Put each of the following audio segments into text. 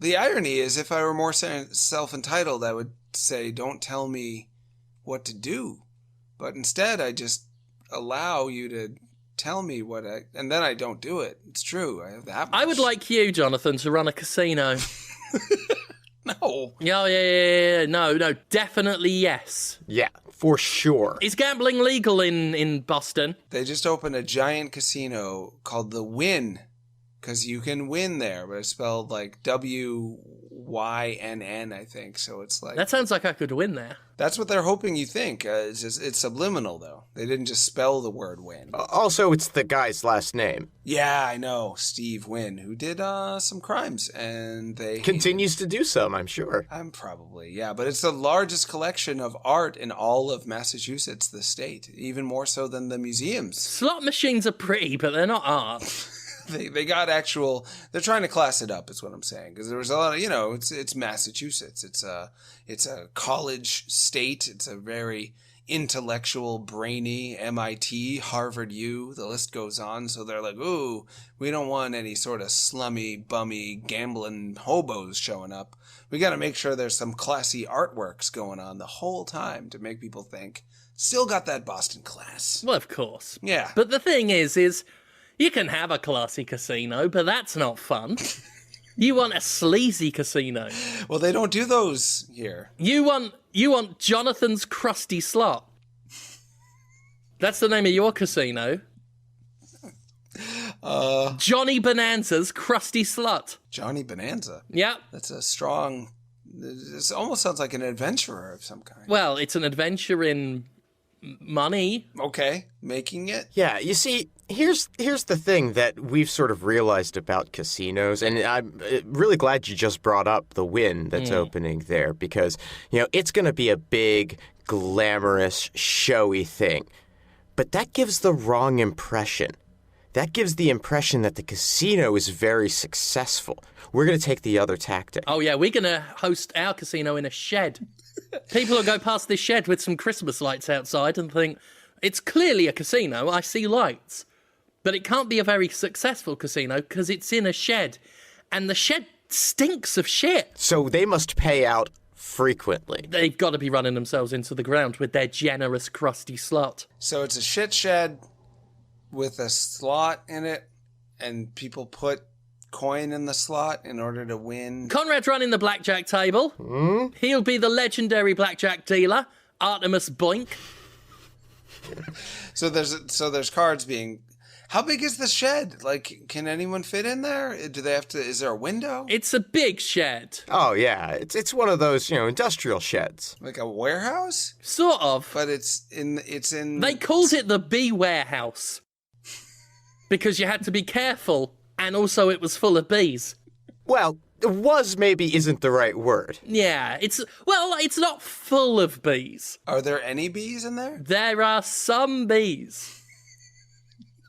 The irony is, if I were more self-entitled, I would say, don't tell me what to do. But instead, I just allow you to tell me and then I don't do it. It's true. I have that much. I would like you, Jonathan, to run a casino. No. Yeah. No, definitely yes. Yeah, for sure. Is gambling legal in Boston? They just opened a giant casino called the Wynn, because you can win there, but it's spelled like WYNN, I think. So it's like... That sounds like I could win there. That's what they're hoping you think. It's subliminal, though. They didn't just spell the word Wynn. Also, it's the guy's last name. Yeah, I know. Steve Wynn, who did some crimes, and they... Continues to do some, I'm sure. Yeah. But it's the largest collection of art in all of Massachusetts, the state. Even more so than the museums. Slot machines are pretty, but they're not art. They got actual... They're trying to class it up, is what I'm saying. Because there was a lot of... it's Massachusetts. It's a college state. It's a very intellectual, brainy MIT, Harvard U. The list goes on. So they're like, ooh, we don't want any sort of slummy, bummy, gambling hobos showing up. We got to make sure there's some classy artworks going on the whole time to make people think, still got that Boston class. Well, of course. Yeah. But the thing is you can have a classy casino, but that's not fun. You want a sleazy casino. Well, they don't do those here. You want Jonathan's Crusty Slot. That's the name of your casino. Jonny Bonanza's Crusty Slot. Jonny Bonanza? Yeah. That's a strong... This almost sounds like an adventurer of some kind. Well, it's an adventure in money. Okay, making it? Yeah, you see, here's the thing that we've sort of realized about casinos, and I'm really glad you just brought up the Wynn that's opening there, because, it's going to be a big, glamorous, showy thing. But that gives the wrong impression. That gives the impression that the casino is very successful. We're going to take the other tactic. Oh, yeah, we're going to host our casino in a shed. People will go past this shed with some Christmas lights outside and think, it's clearly a casino, I see lights. But it can't be a very successful casino because it's in a shed. And the shed stinks of shit. So they must pay out frequently. They've got to be running themselves into the ground with their generous Crusty Slot. So it's a shit shed with a slot in it, and people put coin in the slot in order to win. Conrad's running the blackjack table. He'll be the legendary blackjack dealer, Artemis Boink. So there's cards being... How big is the shed? Like, can anyone fit in there? Do they have to... Is there a window? It's a big shed. Oh, yeah. It's one of those, industrial sheds. Like a warehouse? Sort of. But it's in... They called it the Bee Warehouse. Because you had to be careful, and also it was full of bees. Well, was maybe isn't the right word. Yeah, it's not full of bees. Are there any bees in there? There are some bees.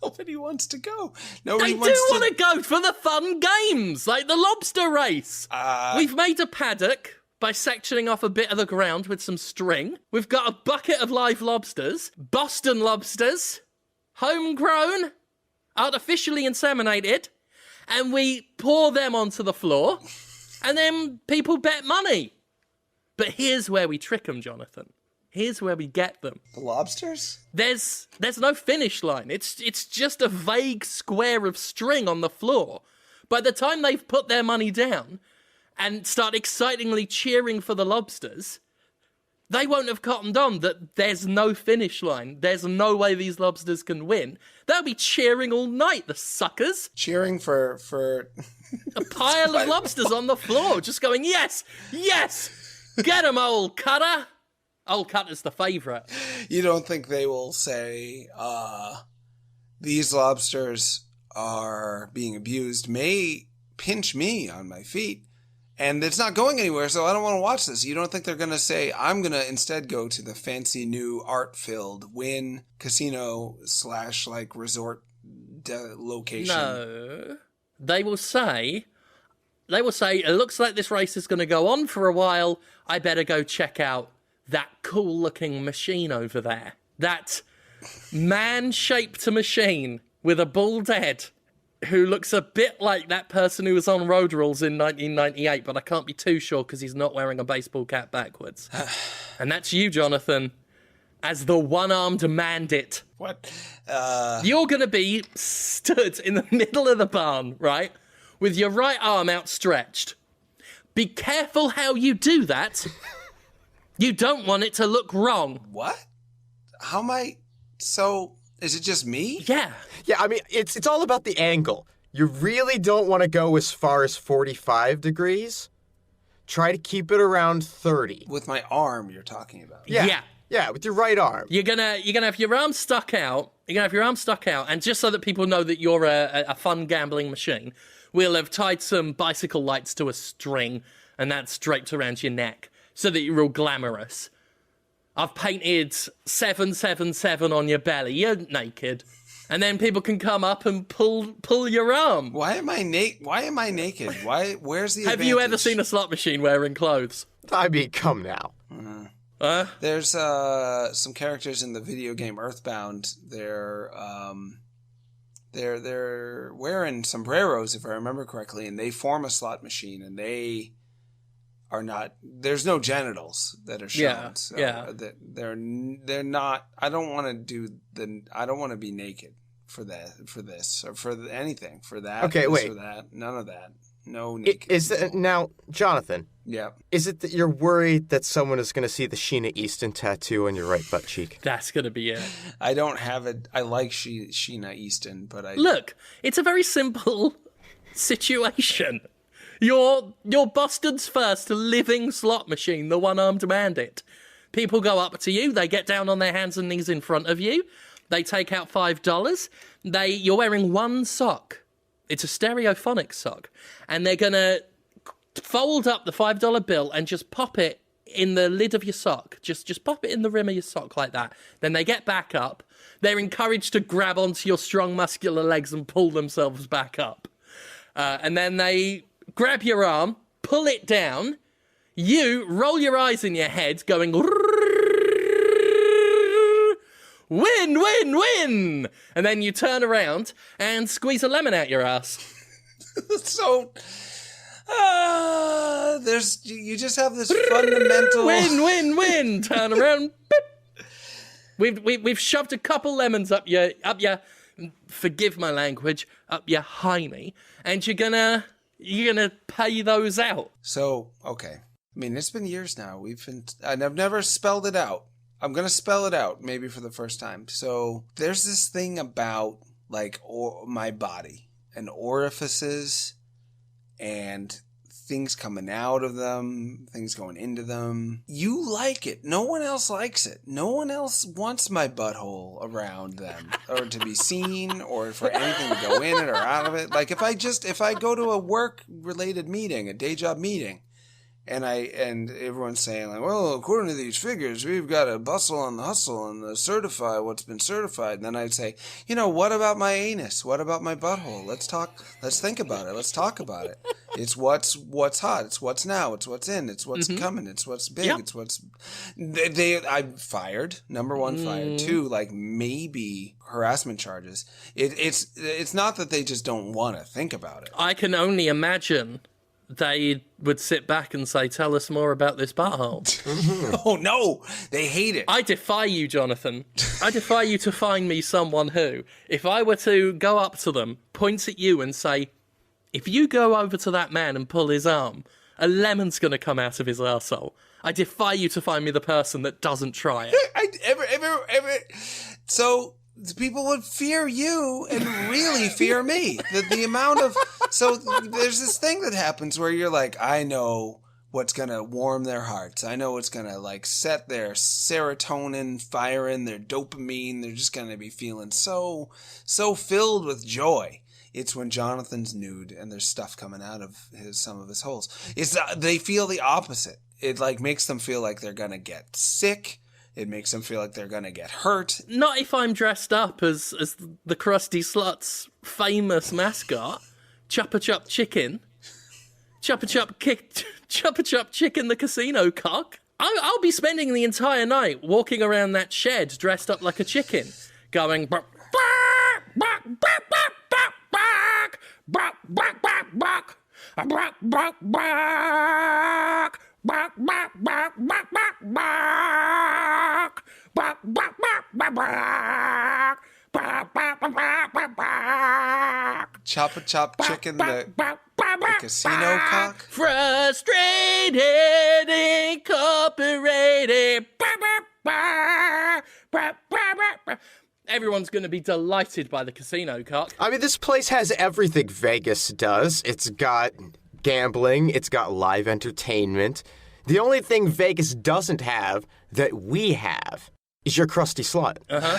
Nobody wants to go. They do want to go for the fun games, like the lobster race. We've made a paddock by sectioning off a bit of the ground with some string. We've got a bucket of live lobsters, Boston lobsters, homegrown, artificially inseminated, and we pour them onto the floor, and then people bet money. But here's where we trick them, Jonathan. Here's where we get them. The lobsters? There's no finish line. It's just a vague square of string on the floor. By the time they've put their money down and start excitingly cheering for the lobsters, they won't have cottoned on that there's no finish line. There's no way these lobsters can win. They'll be cheering all night, the suckers. Cheering for... A pile of lobsters on the floor, just going, yes, yes, get 'em, old cutter. Old Cutter's the favourite. You don't think they will say, these lobsters are being abused, may pinch me on my feet, and it's not going anywhere, so I don't want to watch this. You don't think they're going to say, I'm going to instead go to the fancy new art-filled Wynn casino / like resort location? No. They will say, it looks like this race is going to go on for a while. I better go check out that cool-looking machine over there. That man-shaped machine with a bald head who looks a bit like that person who was on Road Rules in 1998, but I can't be too sure because he's not wearing a baseball cap backwards. And that's you, Jonathan, as the one-armed bandit. What? You're going to be stood in the middle of the barn, right, with your right arm outstretched. Be careful how you do that. You don't want it to look wrong. What? How am I... So, is it just me? Yeah. Yeah, I mean, it's all about the angle. You really don't want to go as far as 45 degrees. Try to keep it around 30. With my arm, you're talking about. Yeah. Yeah, with your right arm. You're gonna have your arm stuck out. You're gonna have your arm stuck out, and just so that people know that you're a fun gambling machine, we'll have tied some bicycle lights to a string, and that's draped around your neck, so that you're all glamorous. I've painted 777 on your belly. You're naked. And then people can come up and pull your arm. Why am I naked? Where's the Have you ever seen a slot machine wearing clothes? I mean, come now. There's some characters in the video game Earthbound. They're wearing sombreros, if I remember correctly, and they form a slot machine, and they are not. There's no genitals that are shown. Yeah, so yeah. They're not. I don't want to be naked for this or for anything for that. Okay, wait. For that, none of that. No naked. Now, Jonathan? Yeah. Is it that you're worried that someone is going to see the Sheena Easton tattoo on your right butt cheek? That's going to be it. I don't have it. I like Sheena Easton, but I... Look, it's a very simple situation. You're Boston's first living slot machine, the one-armed bandit. People go up to you, they get down on their hands and knees in front of you, they take out $5, you're wearing one sock. It's a stereophonic sock. And they're going to fold up the $5 bill and just pop it in the lid of your sock. Just pop it in the rim of your sock like that. Then they get back up. They're encouraged to grab onto your strong, muscular legs and pull themselves back up. And then they grab your arm, pull it down. You roll your eyes in your head, going... Win, win, win! And then you turn around and squeeze a lemon out your ass. So, you just have this fundamental... Win, win, win! Turn around. We've shoved a couple lemons up your, forgive my language, up your hiney, and you're gonna pay those out. So, okay. I mean, it's been years now. And I've never spelled it out. I'm going to spell it out, maybe for the first time. So there's this thing about my body and orifices and things coming out of them, things going into them. You like it. No one else likes it. No one else wants my butthole around them or to be seen or for anything to go in it or out of it. Like if I go to a work-related meeting, a day job meeting, and everyone's saying like, well, according to these figures, we've got to bustle on the hustle and certify what's been certified. And then I'd say, what about my anus? What about my butthole? Let's think about it. Let's talk about it. It's what's hot. It's what's now. It's what's in. It's what's coming. It's what's big. Yep. It's what's I'm fired. Number one, fired. Two, maybe harassment charges. It's not that they just don't want to think about it. I can only imagine they would sit back and say, tell us more about this butthole. Oh, no. They hate it. I defy you, Jonathan. I defy you to find me someone who, if I were to go up to them, point at you and say, if you go over to that man and pull his arm, a lemon's going to come out of his arsehole. I defy you to find me the person that doesn't try it. So... people would fear you and really fear me. The amount of... So there's this thing that happens where you're like, I know what's going to warm their hearts. I know what's going to set their serotonin firing, their dopamine. They're just going to be feeling so filled with joy. It's when Jonathan's nude and there's stuff coming out of some of his holes. They feel the opposite. It makes them feel like they're going to get sick. It makes them feel like they're going to get hurt. Not if I'm dressed up as the Crusty Slut's famous mascot, Chuppa Chup Chicken. Chuppa Chup Chicken, the casino cock. I'll be spending the entire night walking around that shed dressed up like a chicken, going... bark, bark, bark. Bark, bark, bark. Bark, bark, bark, bark, bark, bark. Bark, bark, bark, bark, bark. Bark, bark, bark, bark, bark, bark. Chop a chop chicken, the casino cock. Frustrated Incorporated. Everyone's going to be delighted by the casino cock. I mean, this place has everything Vegas does. It's got gambling. It's got live entertainment. The only thing Vegas doesn't have that we have is your crusty slut. Uh-huh.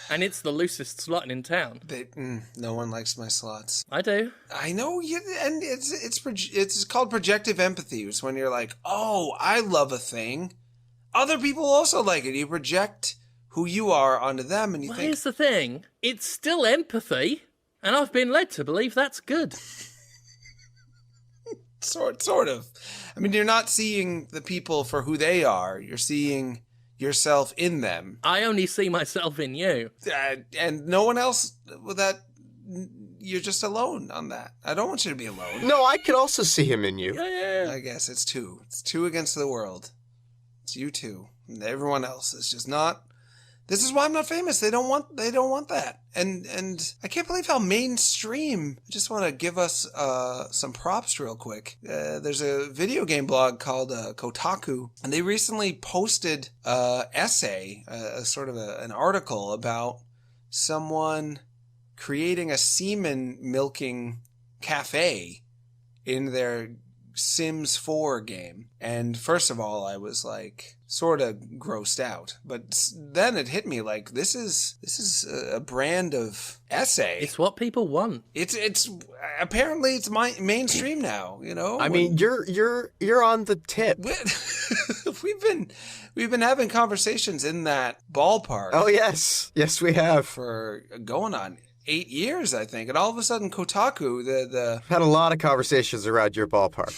And it's the loosest slot in town. No one likes my slots. I do. I know, and it's called projective empathy. It's when you're like, oh, I love a thing. Other people also like it. You project who you are onto them, and you think... Here's the thing. It's still empathy, and I've been led to believe that's good. Sort of. I mean, you're not seeing the people for who they are. You're seeing yourself in them. I only see myself in you. And no one else with that. You're just alone on that. I don't want you to be alone. No, I could also see him in you. Yeah. I guess it's two. It's two against the world. It's you two. And everyone else is just not. This is why I'm not famous. They don't want that. And I can't believe how mainstream. I just want to give us some props real quick. There's a video game blog called Kotaku, and they recently posted an essay, an article about someone creating a semen milking cafe in their Sims 4 game. And first of all, I was like sort of grossed out, but then it hit me like this is a brand of essay. It's what people want. It's apparently it's mainstream now, you know. I mean, you're on the tip. We've been having conversations in that ballpark. Oh yes, we have for going on 8 years, I think, and all of a sudden Kotaku, the had a lot of conversations around your ballpark.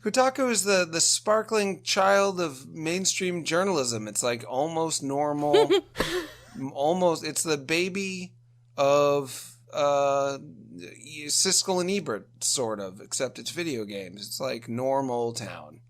Kotaku is the sparkling child of mainstream journalism. It's like almost normal, it's the baby of Siskel and Ebert, sort of, except it's video games. It's like normal town.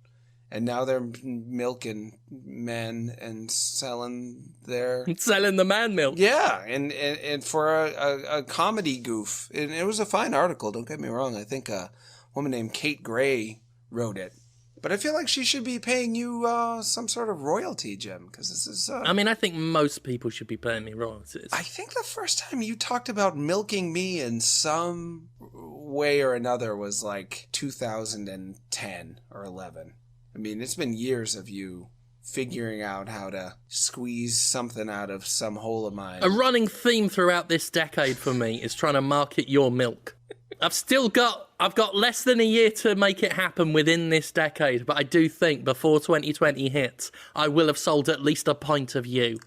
And now they're milking men and selling the man milk. Yeah, and for a comedy goof. And it was a fine article, don't get me wrong. I think a woman named Kate Gray wrote it. But I feel like she should be paying you some sort of royalty, Jim, because this is... I mean, I think most people should be paying me royalties. I think the first time you talked about milking me in some way or another was like 2010 or 11. I mean, it's been years of you figuring out how to squeeze something out of some hole of mine. A running theme throughout this decade for me is trying to market your milk. I've got less than a year to make it happen within this decade, but I do think before 2020 hits, I will have sold at least a pint of you.